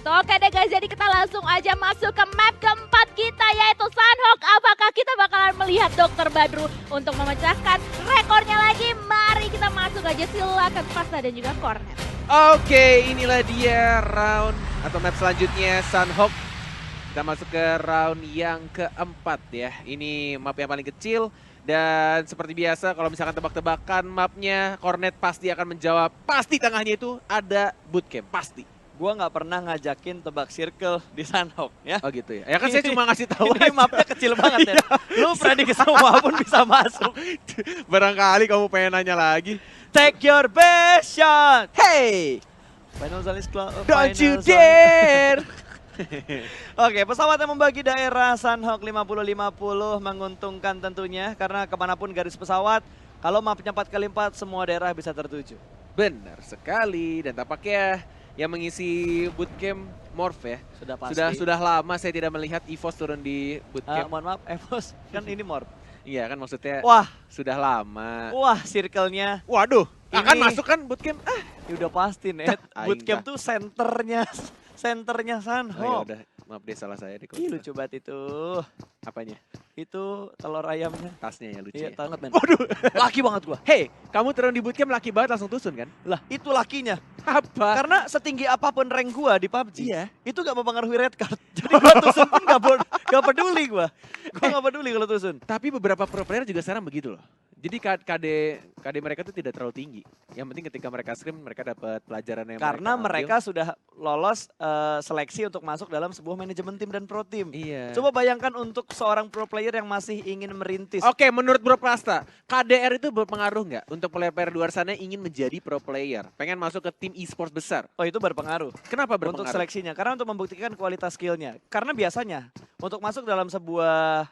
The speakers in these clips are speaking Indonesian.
gitu. Oke deh guys, jadi kita langsung aja masuk ke map keempat kita yaitu Sunhawk. Apakah kita bakalan melihat Dr. Badru untuk memecahkan rekornya lagi? Mari kita masuk aja, silakan Pasta dan juga Cornet. Oke, inilah dia round atau map selanjutnya Sunhawk. Kita masuk ke round yang keempat ya. Ini map yang paling kecil. Dan seperti biasa kalau misalkan tebak-tebakan mapnya, Cornet pasti akan menjawab. Pasti tengahnya itu ada bootcamp, pasti. Gua nggak pernah ngajakin tebak circle di Sunhawk ya. Oh gitu ya. Ya kan saya cuma ngasih tahu Ini aja. mapnya kecil banget ya. Lu prediksi semua pun bisa masuk. Barangkali kamu pengen nanya lagi. Take your best shot. Hey. Final zone is close. Don't you dare. Oke, pesawat yang membagi daerah Sunhawk 50-50 menguntungkan tentunya karena kemanapun garis pesawat, kalau mapnya 4x4 semua daerah bisa tertuju. Benar sekali, dan tampaknya yang mengisi bootcamp Morph ya. Sudah pasti. Sudah lama saya tidak melihat EVOS turun di bootcamp. Mohon maaf, Evos, kan ini Morph. Iya kan maksudnya Wah, sudah lama. wah circle-nya. Waduh, akan Ini- masuk kan bootcamp? Ya udah pasti, Net. Aing Bootcamp dah. tuh senternya Oh ya Sunhawk. udah, maaf deh salah saya deh. Ih, lucu banget itu. Apanya? Itu telur ayamnya. Tasnya ya lucu Iya, ya. banget, men. Waduh. Laki banget gua. Hey, kamu turun di bootcamp laki banget langsung tusun kan? Lah, itu lakinya. Apa? Karena setinggi apapun rank gua di PUBG, Iya. itu gak mempengaruhi red card. Jadi gua tusun pun gak peduli gua. Gua gak peduli kalau tusun. Tapi beberapa pro player juga sekarang begitu loh. Jadi KD mereka tuh tidak terlalu tinggi. Yang penting ketika mereka scrim mereka dapat pelajaran yang Karena ambil. mereka sudah lolos seleksi untuk masuk dalam sebuah manajemen tim dan pro tim. Iya. Coba bayangkan untuk seorang pro player yang masih ingin merintis. Oke, menurut Bro Prasta, KDR itu berpengaruh nggak untuk player-player luar sana yang ingin menjadi pro player? Pengen masuk ke tim e-sports besar. Oh, itu berpengaruh. Kenapa Untuk berpengaruh? seleksinya, karena untuk membuktikan kualitas skillnya. Karena biasanya untuk masuk dalam sebuah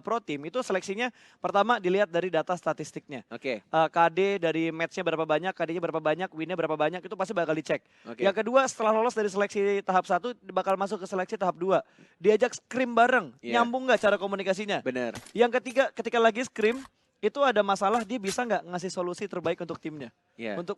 pro team itu seleksinya pertama dilihat dari data statistiknya. Oke, KD dari matchnya berapa banyak, KD-nya berapa banyak, win-nya berapa banyak, itu pasti bakal dicek. oke. Yang kedua, setelah lolos dari seleksi tahap 1, bakal masuk ke seleksi tahap 2. Diajak scrim bareng, Iya. nyambung nggak cara komunikasinya. Bener. Yang ketiga, ketika lagi scrim, itu ada masalah, dia bisa nggak ngasih solusi terbaik untuk timnya. Iya. Untuk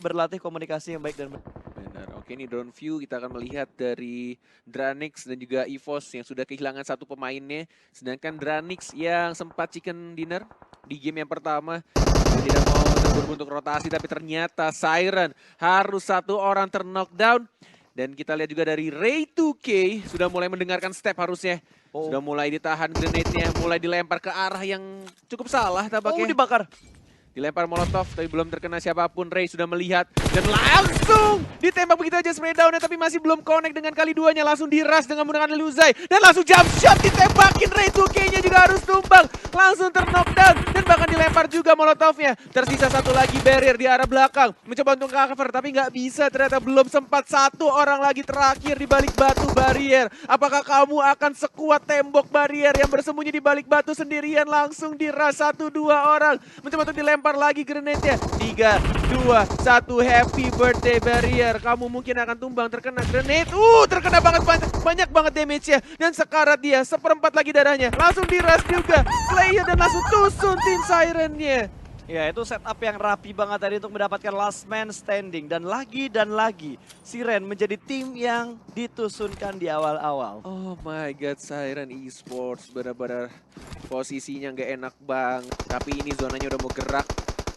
berlatih komunikasi yang baik dan benar. Benar. Oke, ini drone view kita akan melihat dari Dranix dan juga EVOS yang sudah kehilangan satu pemainnya. Sedangkan Dranix yang sempat chicken dinner di game yang pertama dan tidak mau terburu untuk rotasi, tapi ternyata Siren harus satu orang terknockdown. Dan kita lihat juga dari Ray 2K sudah mulai mendengarkan step harusnya. Oh. Sudah mulai ditahan grenade-nya, mulai dilempar ke arah yang cukup salah Oh, tampaknya. dibakar. Dilempar molotov tapi belum terkena siapapun. Ray sudah melihat dan langsung ditembak begitu aja spray down-nya, tapi masih belum connect dengan kali duanya. Langsung diras dengan menggunakan Luzai dan langsung jump shot ditembakin. Ray 2K-nya juga harus tumbang. Langsung terknockdown dan bahkan dilempar juga molotovnya. Tersisa satu lagi barrier di arah belakang. Mencoba untuk cover tapi nggak bisa. Ternyata belum sempat, satu orang lagi terakhir di balik batu barrier. Apakah kamu akan sekuat tembok barrier yang bersembunyi di balik batu sendirian? Langsung diras 1-2 orang. Mencoba untuk dilempar lagi grenade-nya. 3, 2, 1, happy birthday barrier. Kamu mungkin akan tumbang terkena grenade. Terkena banyak banget damage-nya. Dan sekarat dia, seperempat lagi darahnya. Langsung diras juga player dan langsung tusun tim Siren-nya. Ya, itu setup yang rapi banget tadi untuk mendapatkan last man standing. Dan lagi, Siren menjadi tim yang ditusunkan di awal-awal. Oh my god, Siren Esports benar-benar posisinya nggak enak banget. Tapi ini zonanya udah mau gerak,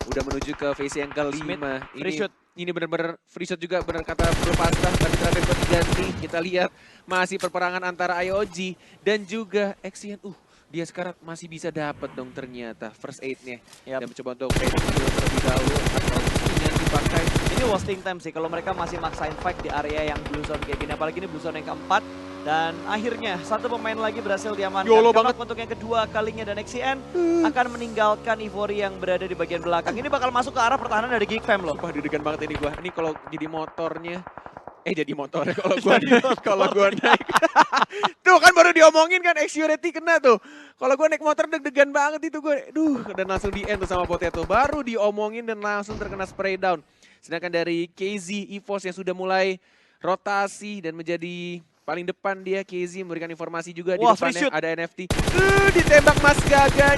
udah menuju ke phase yang kelima. free shoot. Ini benar-benar free shot juga, benar kata Bro Pasta. Tadi terakhir berganti, kita lihat masih perperangan antara IOG dan juga Axian. Dia sekarang masih bisa dapat dong ternyata first aid-nya. Yap. Dan mencoba untuk ready terlebih dahulu atau dengan dipakai. Ini wasting time sih kalau mereka masih maksain fight di area yang blue zone kayak gini. Apalagi ini blue zone yang keempat. Dan akhirnya satu pemain lagi berhasil diamankan. YOLO Karena banget. untuk yang kedua kalinya dan XCN akan meninggalkan Ivory yang berada di bagian belakang. Ini bakal masuk ke arah pertahanan dari Geek Fam loh. Wah, deg-degan banget ini gua. Ini kalau jadi motornya jadi motornya kalau gua naik. Tuh kan baru diomongin kan Exurity kena tuh. Kalau gua naik motor deg-degan banget itu gua. Dan langsung di end tuh sama Potato. Baru diomongin dan langsung terkena spray down. Sedangkan dari KZ EVOS yang sudah mulai rotasi dan menjadi Paling depan dia, KZ memberikan informasi juga di Wah, free depannya shoot. ada NFT. Ditembak Mas Gaga,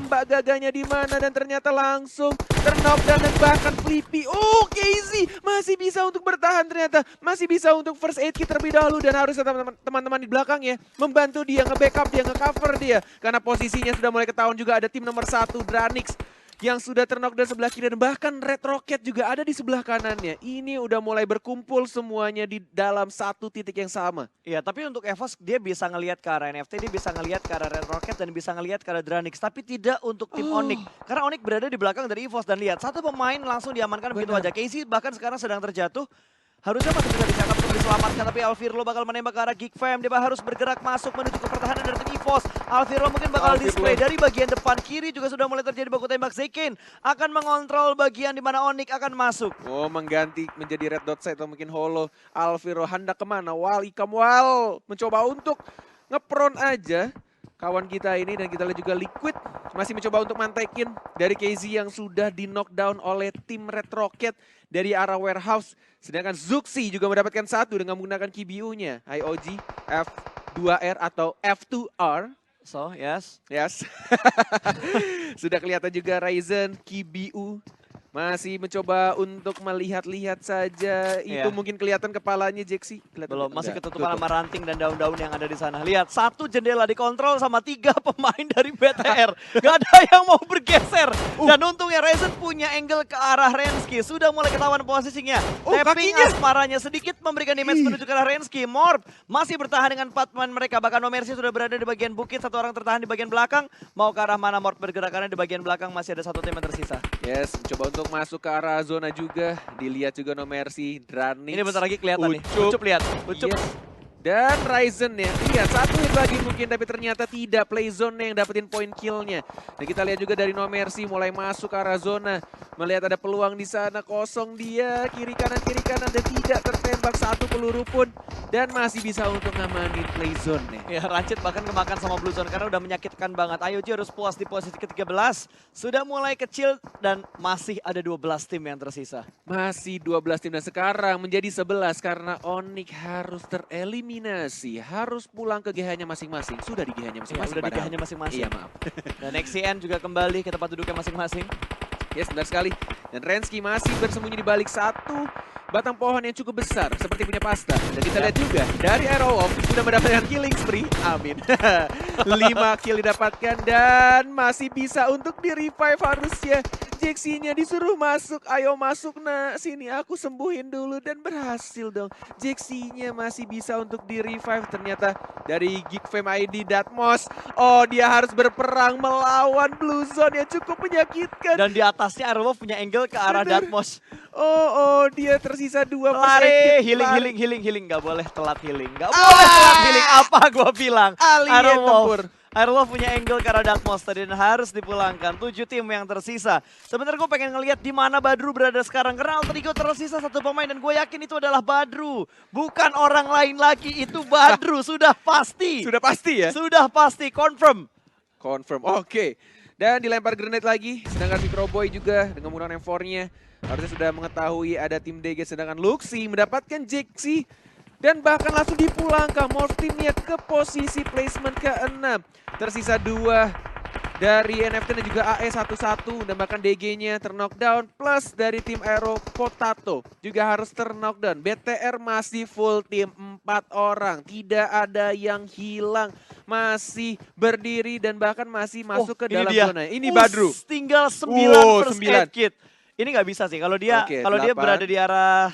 Mbak Gaganya di mana dan ternyata langsung terknockdown dan bahkan Flippy. Oh, KZ masih bisa untuk bertahan ternyata. Masih bisa untuk first aid kit terlebih dahulu dan harus teman-teman di belakang ya membantu dia, nge-backup dia, nge-cover dia. Karena posisinya sudah mulai ketahuan juga ada tim nomor 1 Dranix yang sudah terknockdown sebelah kiri dan bahkan Red Rocket juga ada di sebelah kanannya. Ini udah mulai berkumpul semuanya di dalam satu titik yang sama. Iya, tapi untuk EVOS dia bisa ngelihat ke arah NFT, dia bisa ngelihat ke arah Red Rocket dan bisa ngelihat ke arah Dranix, tapi tidak untuk tim Onyx. Karena Onyx berada di belakang dari EVOS dan lihat satu pemain langsung diamankan begitu aja. Casey bahkan sekarang sedang terjatuh. Harusnya masih bisa disetup untuk diselamatkan, tapi Alvirlo bakal menembak ke arah Geek Fam. Dia harus bergerak masuk menuju ke pertahanan dari tim EVOS. Alvirlo mungkin bakal display dari bagian depan kiri juga sudah mulai terjadi baku tembak. Zekin akan mengontrol bagian di mana Onyx akan masuk. Oh, mengganti menjadi red dot side atau mungkin holo. Alviro hendak kemana? Wal, Ikamwal mencoba untuk ngepron aja kawan kita ini dan kita lihat juga Liquid masih mencoba untuk mantekin dari KZ yang sudah di knockdown oleh tim Red Rocket dari arah warehouse. Sedangkan Zuxi juga mendapatkan satu dengan menggunakan KBU-nya. IOG F2R atau F2R. So, yes. Sudah kelihatan juga Ryzen, KBU. Masih mencoba untuk melihat-lihat saja. Itu mungkin kelihatan kepalanya Jaxi. Belum, masih ketutupan sama ranting dan daun-daun yang ada di sana. Lihat, satu jendela dikontrol sama 3 pemain dari BTR. Gak ada yang mau bergeser. Dan untungnya Ryzen punya angle ke arah Rensky. Sudah mulai ketahuan posisinya. Tapping Asmaranya sedikit memberikan damage menuju ke arah Rensky. Morph masih bertahan dengan 4 pemain mereka. Bahkan No Mercy sudah berada di bagian bukit. Satu orang tertahan di bagian belakang. Mau ke arah mana Morph bergerak karena di bagian belakang masih ada satu tim yang tersisa. Yes, mencoba untuk masuk ke arah zona juga. Dilihat juga No Mercy, Dranix. Ini bentar lagi kelihatan nih. Ucup lihat. Ucup. Yes. Dan Ryzen ya, lihat satu hit lagi mungkin tapi ternyata tidak play zone yang dapetin point killnya. Dan kita lihat juga dari No Mercy mulai masuk ke arah zona. Melihat ada peluang di sana, kosong dia, kiri kanan dan tidak tertembak satu peluru pun. Dan masih bisa untuk ngamanin play zone nya. Ya, Rancid bahkan kemakan sama Blue Zone karena udah menyakitkan banget. IOG harus puas di posisi ke-13. Sudah mulai kecil dan masih ada 12 tim yang tersisa. Masih 12 tim dan sekarang menjadi 11 karena Onyx harus tereliminasi. Harus pulang ke GH-nya masing-masing. Sudah di GH-nya masing-masing. Sudah di GH-nya masing-masing. Iya, maaf. Dan XCN juga kembali ke tempat duduknya masing-masing. Yes, benar sekali. Dan Rensky masih bersembunyi di balik satu batang pohon yang cukup besar seperti punya Pasta. Dan kita lihat juga dari Arrow Wolf sudah mendapatkan killing spree. Amin. 5 kill didapatkan dan masih bisa untuk di-revive harusnya. Jaxi-nya disuruh masuk. Ayo masuk nak. Sini aku sembuhin dulu dan berhasil dong. Jaxi-nya masih bisa untuk di-revive ternyata dari Geek Fam ID Datmos. Oh, dia harus berperang melawan Blue Zone yang cukup menyakitkan. Dan di atasnya Arrow punya angle ke arah Datmos. Oh, dia tersisa 2 Lari, healing. Gak boleh telat healing. Gak boleh telat healing. Apa gua bilang? Alien tempur. Airlove punya angle ke arah Darkmoss tadi dan harus dipulangkan. 7 tim yang tersisa. Sebenarnya gue pengen ngelihat di mana Badru berada sekarang. Karena Alter Ego tersisa 1 pemain dan gue yakin itu adalah Badru. Bukan orang lain lagi, itu Badru. Sudah pasti. Sudah pasti ya? Sudah pasti, confirm. Oke. Dan dilempar grenade lagi. Sedangkan Microboy juga dengan menggunakan M4-nya. Harusnya sudah mengetahui ada tim DG. Sedangkan Luxi mendapatkan Jaxi. Dan bahkan langsung dipulangkan Morph timnya ke posisi placement ke-6. Tersisa 2 dari NFT dan juga AE11 dan bahkan DG-nya terknockdown. Plus dari tim Aero Potato juga harus terknockdown. BTR masih full tim 4 orang. Tidak ada yang hilang. Masih berdiri dan bahkan masih masuk ke dalam zona. Ini Badru. Tinggal 9 first aid kit. Ini nggak bisa sih. Kalau dia berada di arah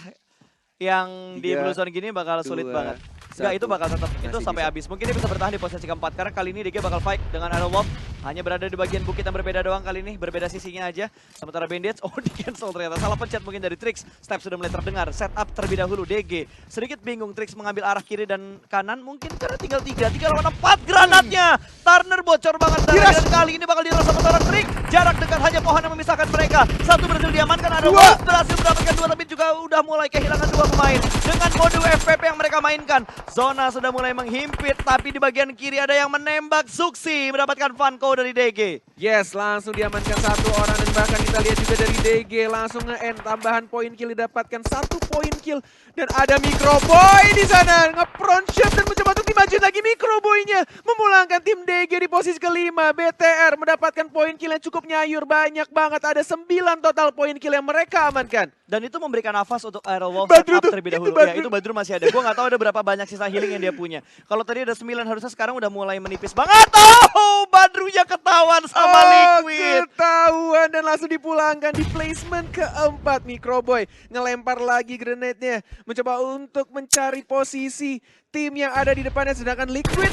yang 3, di Blue Zone gini bakal sulit banget. Enggak, itu bakal tetap itu sampai habis. Mungkin dia bisa bertahan di posisi keempat karena kali ini DG bakal fight dengan Aerowolf. Hanya berada di bagian bukit yang berbeda doang kali ini, berbeda sisinya aja. Sementara Bandits, di cancel ternyata. Salah pencet mungkin dari Trix. Step sudah mulai terdengar. Setup terlebih dahulu DG. Sedikit bingung Trix mengambil arah kiri dan kanan. Mungkin karena tinggal 3 lawan 4 granatnya. Turner bocor banget dan kali ini bakal diras sama seorang Trix. Jarak dekat hanya pohon yang memisahkan mereka. 1 berhasil diamankan, Aerowolf berhasil mendapatkan 2 tapi juga udah mulai kehilangan 2 pemain. Dengan mode FPP yang mereka mereka mainkan. Zona sudah mulai menghimpit, tapi di bagian kiri ada yang menembak. Suksi mendapatkan Vanco dari DG. Yes, langsung diamankan satu orang dan bahkan kita lihat juga dari DG langsung nge-end tambahan poin kill didapatkan 1 poin kill dan ada Microboy di sana nge-front shot dan mencoba untuk dimajuin lagi Microboy-nya memulangkan tim DG di posisi kelima. BTR mendapatkan poin kill yang cukup nyayur banyak banget, ada 9 total poin kill yang mereka amankan. Dan itu memberikan nafas untuk Aerowolf Badru setup tuh, terlebih itu dahulu. Badru. Ya itu Badru masih ada. Gue gak tahu ada berapa banyak sisa healing yang dia punya. Kalau tadi ada 9 harusnya sekarang udah mulai menipis banget. Oh, Badrunya ketahuan sama Liquid. Ketahuan dan langsung dipulangkan di placement keempat. Microboy ngelempar lagi grenade-nya. Mencoba untuk mencari posisi tim yang ada di depannya. Sedangkan Liquid,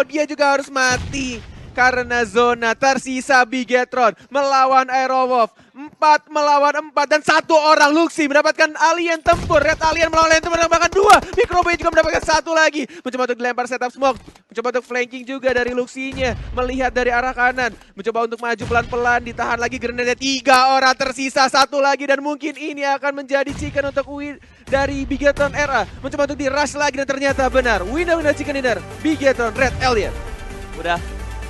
dia juga harus mati. Karena zona tersisa Bigetron melawan Aerowolf. 4 melawan 4 dan 1 orang Luxi mendapatkan alien tempur. Red alien melawan alien tempur mendapatkan 2. Microboy juga mendapatkan 1 lagi. Mencoba untuk dilempar setup smoke. Mencoba untuk flanking juga dari Luxinya. Melihat dari arah kanan. Mencoba untuk maju pelan-pelan. Ditahan lagi grenade. 3 orang tersisa. 1 lagi dan mungkin ini akan menjadi chicken untuk win dari Bigetron RA. Mencoba untuk di rush lagi dan ternyata benar. Winner chicken dinner. Bigetron Red Alien. Udah.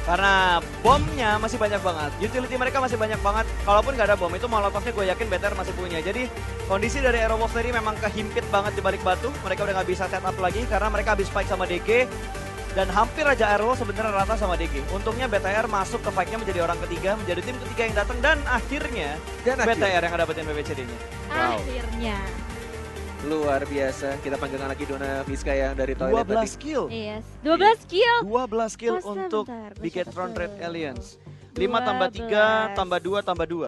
Karena bomnya masih banyak banget, utility mereka masih banyak banget. Kalaupun nggak ada bom itu molotovnya gue yakin BTR masih punya. Jadi kondisi dari Aerowolf tadi memang kehimpit banget di balik batu. Mereka udah nggak bisa setup lagi karena mereka habis fight sama DG. Dan hampir aja Aerowolf sebenarnya rata sama DG. Untungnya BTR masuk ke fightnya menjadi orang ketiga, menjadi tim ketiga yang datang. Dan akhirnya BTR yang dapetin BBCD-nya. Wow. Akhirnya. Luar biasa. Kita panggilkan lagi Dona Fiska yang dari toilet 12 tadi. kill. Yes. 12 kill. 12 kill Masa untuk bentar, gua Bigetron catat Red dulu. Aliens. 5 tambah 3 tambah 2 tambah 2.